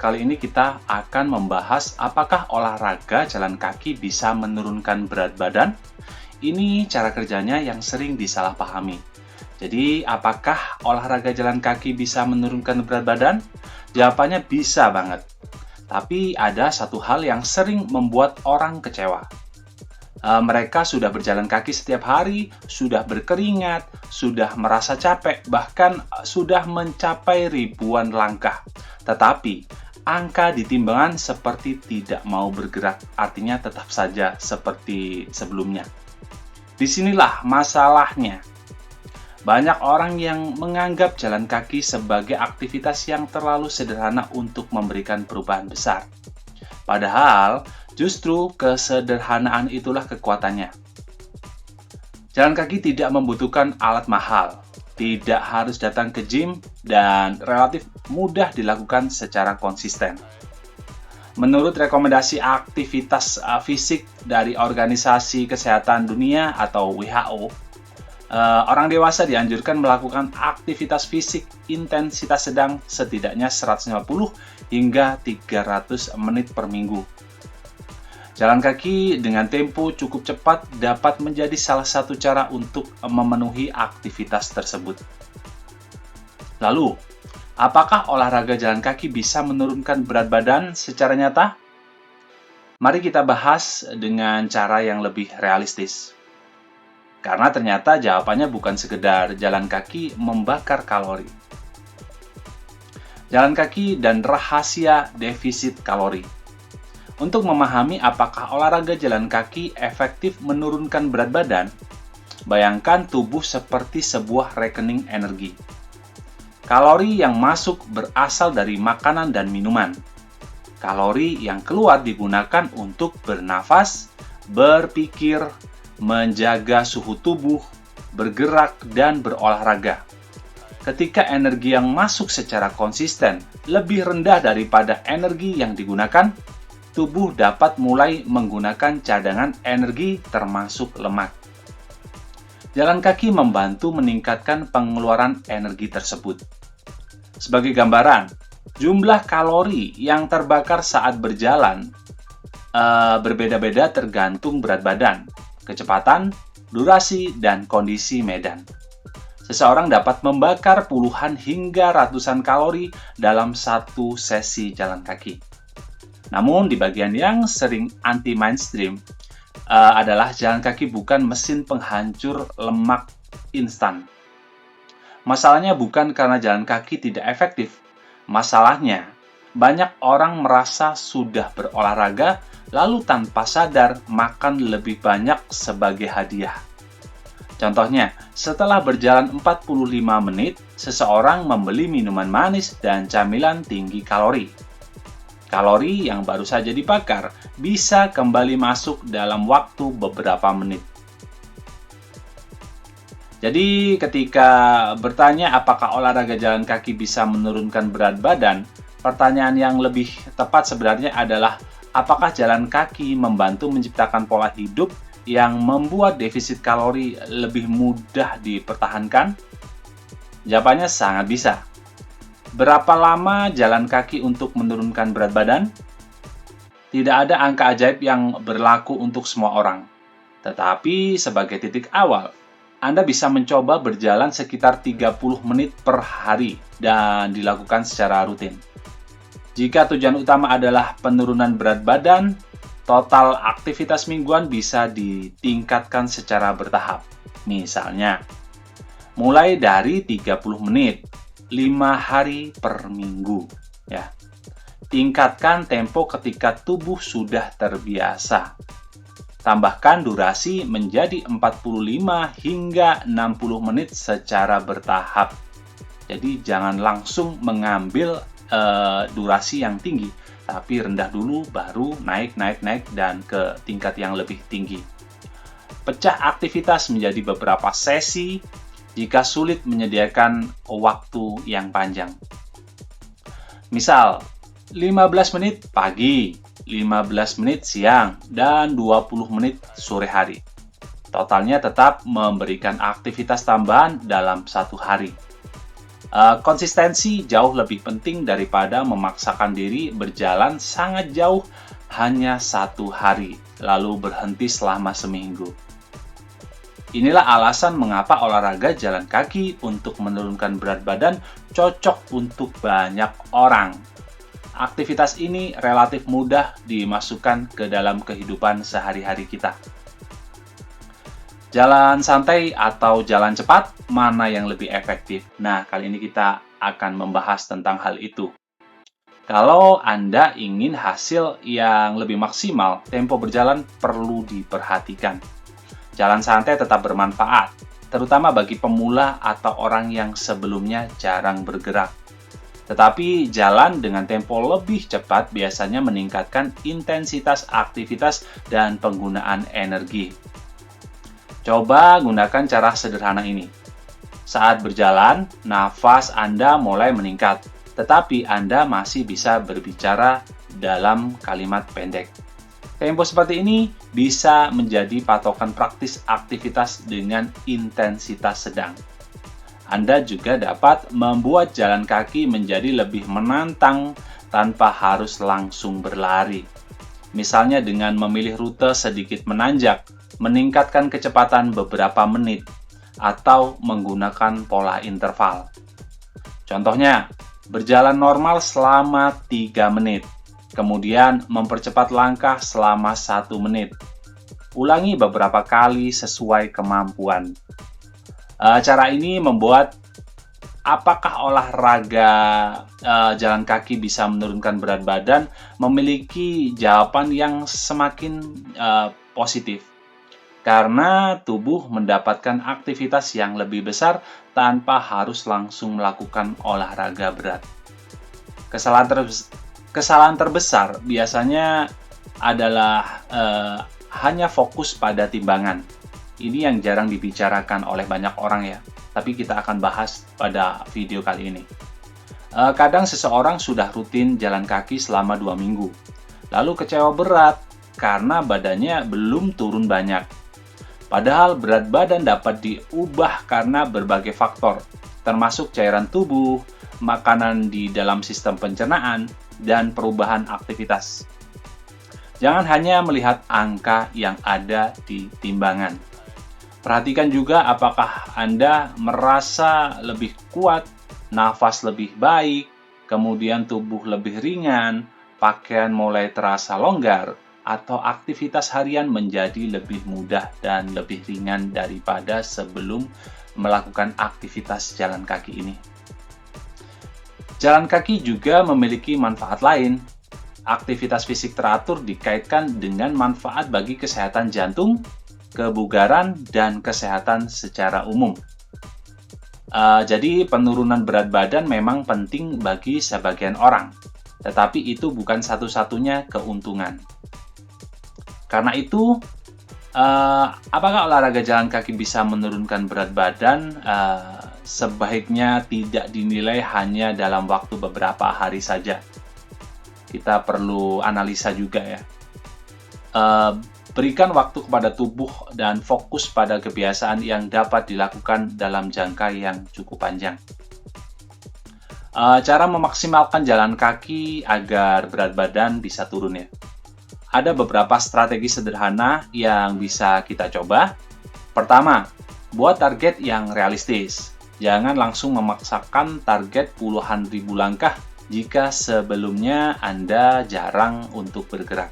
kali ini kita akan membahas apakah olahraga jalan kaki bisa menurunkan berat badan. Ini cara kerjanya yang sering disalahpahami. Jadi, apakah olahraga jalan kaki bisa menurunkan berat badan? Jawabannya bisa banget. Tapi ada satu hal yang sering membuat orang kecewa. Mereka sudah berjalan kaki setiap hari, sudah berkeringat, sudah merasa capek, bahkan sudah mencapai ribuan langkah. Tetapi, angka di timbangan seperti tidak mau bergerak, artinya tetap saja seperti sebelumnya. Disinilah masalahnya. Banyak orang yang menganggap jalan kaki sebagai aktivitas yang terlalu sederhana untuk memberikan perubahan besar. Padahal, justru kesederhanaan itulah kekuatannya. Jalan kaki tidak membutuhkan alat mahal, tidak harus datang ke gym, dan relatif mudah dilakukan secara konsisten. Menurut rekomendasi aktivitas fisik dari Organisasi Kesehatan Dunia atau WHO, orang dewasa dianjurkan melakukan aktivitas fisik intensitas sedang setidaknya 150 hingga 300 menit per minggu. Jalan kaki dengan tempo cukup cepat dapat menjadi salah satu cara untuk memenuhi aktivitas tersebut. Lalu, apakah olahraga jalan kaki bisa menurunkan berat badan secara nyata? Mari kita bahas dengan cara yang lebih realistis. Karena ternyata jawabannya bukan sekedar jalan kaki membakar kalori. Jalan kaki dan rahasia defisit kalori. Untuk memahami apakah olahraga jalan kaki efektif menurunkan berat badan, bayangkan tubuh seperti sebuah rekening energi. Kalori yang masuk berasal dari makanan dan minuman. Kalori yang keluar digunakan untuk bernafas, berpikir, menjaga suhu tubuh, bergerak, dan berolahraga. Ketika energi yang masuk secara konsisten lebih rendah daripada energi yang digunakan, tubuh dapat mulai menggunakan cadangan energi termasuk lemak. Jalan kaki membantu meningkatkan pengeluaran energi tersebut. Sebagai gambaran, jumlah kalori yang terbakar saat berjalan berbeda-beda tergantung berat badan, kecepatan, durasi, dan kondisi medan. Seseorang dapat membakar puluhan hingga ratusan kalori dalam satu sesi jalan kaki. Namun, di bagian yang sering anti-mainstream adalah jalan kaki bukan mesin penghancur lemak instan. Masalahnya bukan karena jalan kaki tidak efektif. Masalahnya, banyak orang merasa sudah berolahraga lalu tanpa sadar makan lebih banyak sebagai hadiah. Contohnya, setelah berjalan 45 menit, seseorang membeli minuman manis dan camilan tinggi kalori. Kalori yang baru saja dibakar bisa kembali masuk dalam waktu beberapa menit. Jadi, ketika bertanya apakah olahraga jalan kaki bisa menurunkan berat badan, pertanyaan yang lebih tepat sebenarnya adalah apakah jalan kaki membantu menciptakan pola hidup yang membuat defisit kalori lebih mudah dipertahankan? Jawabannya sangat bisa. Berapa lama jalan kaki untuk menurunkan berat badan? Tidak ada angka ajaib yang berlaku untuk semua orang. Tetapi sebagai titik awal, Anda bisa mencoba berjalan sekitar 30 menit per hari dan dilakukan secara rutin. Jika tujuan utama adalah penurunan berat badan, total aktivitas mingguan bisa ditingkatkan secara bertahap. Misalnya, mulai dari 30 menit, 5 hari per minggu. Ya. Tingkatkan tempo ketika tubuh sudah terbiasa. Tambahkan durasi menjadi 45 hingga 60 menit secara bertahap. Jadi jangan langsung mengambil durasi yang tinggi, tapi rendah dulu baru naik dan ke tingkat yang lebih tinggi. Pecah aktivitas menjadi beberapa sesi jika sulit menyediakan waktu yang panjang. Misal, 15 menit pagi, 15 menit siang, dan 20 menit sore hari. Totalnya tetap memberikan aktivitas tambahan dalam satu hari. Konsistensi jauh lebih penting daripada memaksakan diri berjalan sangat jauh hanya 1 hari, lalu berhenti selama seminggu. Inilah alasan mengapa olahraga jalan kaki untuk menurunkan berat badan cocok untuk banyak orang. Aktivitas ini relatif mudah dimasukkan ke dalam kehidupan sehari-hari kita. Jalan santai atau jalan cepat, mana yang lebih efektif? Nah, kali ini kita akan membahas tentang hal itu. Kalau Anda ingin hasil yang lebih maksimal, tempo berjalan perlu diperhatikan. Jalan santai tetap bermanfaat, terutama bagi pemula atau orang yang sebelumnya jarang bergerak. Tetapi jalan dengan tempo lebih cepat biasanya meningkatkan intensitas aktivitas dan penggunaan energi. Coba gunakan cara sederhana ini. Saat berjalan, nafas Anda mulai meningkat, tetapi Anda masih bisa berbicara dalam kalimat pendek. Tempo seperti ini bisa menjadi patokan praktis aktivitas dengan intensitas sedang. Anda juga dapat membuat jalan kaki menjadi lebih menantang tanpa harus langsung berlari. Misalnya dengan memilih rute sedikit menanjak, meningkatkan kecepatan beberapa menit, atau menggunakan pola interval. Contohnya, berjalan normal selama 3 menit, kemudian mempercepat langkah selama 1 menit. Ulangi beberapa kali sesuai kemampuan. Cara ini membuat apakah olahraga jalan kaki bisa menurunkan berat badan memiliki jawaban yang semakin positif. Karena tubuh mendapatkan aktivitas yang lebih besar tanpa harus langsung melakukan olahraga berat. Kesalahan terbesar biasanya adalah hanya fokus pada timbangan. Ini yang jarang dibicarakan oleh banyak orang ya, tapi kita akan bahas pada video kali ini. Kadang seseorang sudah rutin jalan kaki selama 2 minggu, lalu kecewa berat karena badannya belum turun banyak. Padahal berat badan dapat diubah karena berbagai faktor, termasuk cairan tubuh, makanan di dalam sistem pencernaan, dan perubahan aktivitas. Jangan hanya melihat angka yang ada di timbangan. Perhatikan juga apakah Anda merasa lebih kuat, nafas lebih baik, kemudian tubuh lebih ringan, pakaian mulai terasa longgar, atau aktivitas harian menjadi lebih mudah dan lebih ringan daripada sebelum melakukan aktivitas jalan kaki ini. Jalan kaki juga memiliki manfaat lain. Aktivitas fisik teratur dikaitkan dengan manfaat bagi kesehatan jantung, kebugaran, dan kesehatan secara umum. Jadi penurunan berat badan memang penting bagi sebagian orang, tetapi itu bukan satu-satunya keuntungan. Karena itu, apakah olahraga jalan kaki bisa menurunkan berat badan? Sebaiknya tidak dinilai hanya dalam waktu beberapa hari saja. Kita perlu analisa juga ya. Berikan waktu kepada tubuh dan fokus pada kebiasaan yang dapat dilakukan dalam jangka yang cukup panjang. Cara memaksimalkan jalan kaki agar berat badan bisa turun ya. Ada beberapa strategi sederhana yang bisa kita coba. Pertama, buat target yang realistis. Jangan langsung memaksakan target puluhan ribu langkah jika sebelumnya Anda jarang untuk bergerak.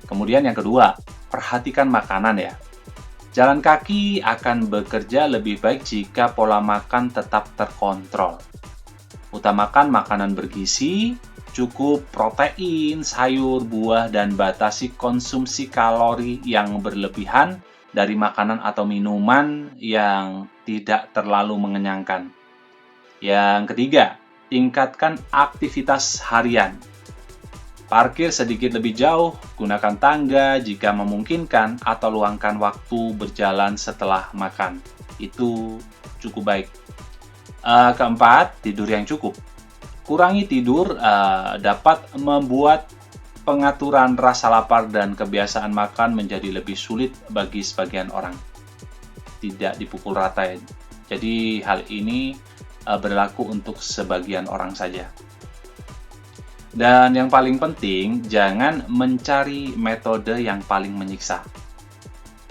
Kemudian yang kedua, perhatikan makanan ya. Jalan kaki akan bekerja lebih baik jika pola makan tetap terkontrol. Utamakan makanan bergizi, cukup protein, sayur, buah, dan batasi konsumsi kalori yang berlebihan dari makanan atau minuman yang tidak terlalu mengenyangkan. Yang ketiga, tingkatkan aktivitas harian. Parkir sedikit lebih jauh, gunakan tangga jika memungkinkan, atau luangkan waktu berjalan setelah makan. Itu cukup baik. Keempat, tidur yang cukup. Kurangi tidur dapat membuat pengaturan rasa lapar dan kebiasaan makan menjadi lebih sulit bagi sebagian orang. Tidak dipukul rata ya. Jadi hal ini berlaku untuk sebagian orang saja. Dan yang paling penting, jangan mencari metode yang paling menyiksa.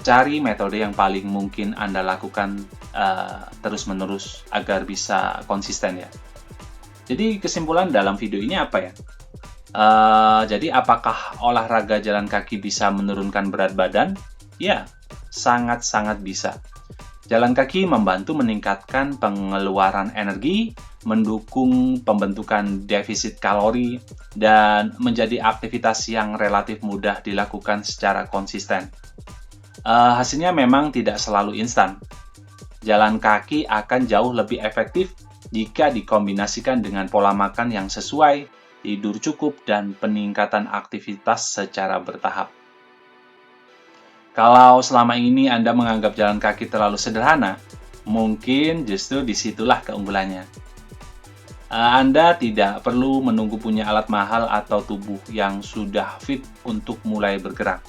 Cari metode yang paling mungkin Anda lakukan terus-menerus agar bisa konsisten ya. Jadi kesimpulan dalam video ini apa ya? Jadi apakah olahraga jalan kaki bisa menurunkan berat badan? Ya, sangat-sangat bisa. Jalan kaki membantu meningkatkan pengeluaran energi, mendukung pembentukan defisit kalori, dan menjadi aktivitas yang relatif mudah dilakukan secara konsisten. Hasilnya memang tidak selalu instan. Jalan kaki akan jauh lebih efektif jika dikombinasikan dengan pola makan yang sesuai, tidur cukup, dan peningkatan aktivitas secara bertahap. Kalau selama ini Anda menganggap jalan kaki terlalu sederhana, mungkin justru disitulah keunggulannya. Anda tidak perlu menunggu punya alat mahal atau tubuh yang sudah fit untuk mulai bergerak.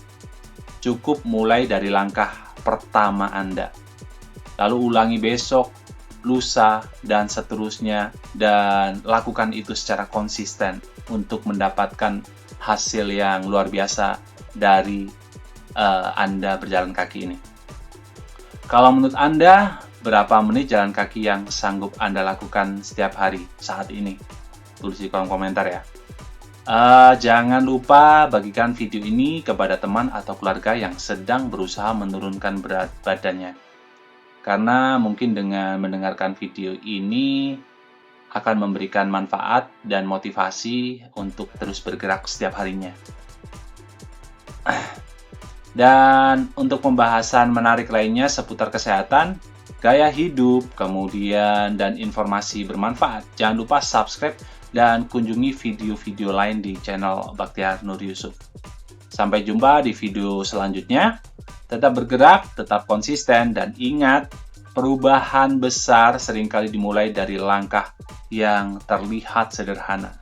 Cukup mulai dari langkah pertama Anda. Lalu ulangi besok, lusa, dan seterusnya, dan lakukan itu secara konsisten untuk mendapatkan hasil yang luar biasa dari Anda berjalan kaki ini. Kalau menurut Anda, berapa menit jalan kaki yang sanggup Anda lakukan setiap hari saat ini? Tulis di kolom komentar ya. Jangan lupa bagikan video ini kepada teman atau keluarga yang sedang berusaha menurunkan berat badannya. Karena mungkin dengan mendengarkan video ini akan memberikan manfaat dan motivasi untuk terus bergerak setiap harinya. Dan untuk pembahasan menarik lainnya seputar kesehatan, gaya hidup, kemudian dan informasi bermanfaat, jangan lupa subscribe dan kunjungi video-video lain di channel Bakhtiar Nur Yusuf. Sampai jumpa di video selanjutnya. Tetap bergerak, tetap konsisten, dan ingat, perubahan besar seringkali dimulai dari langkah yang terlihat sederhana.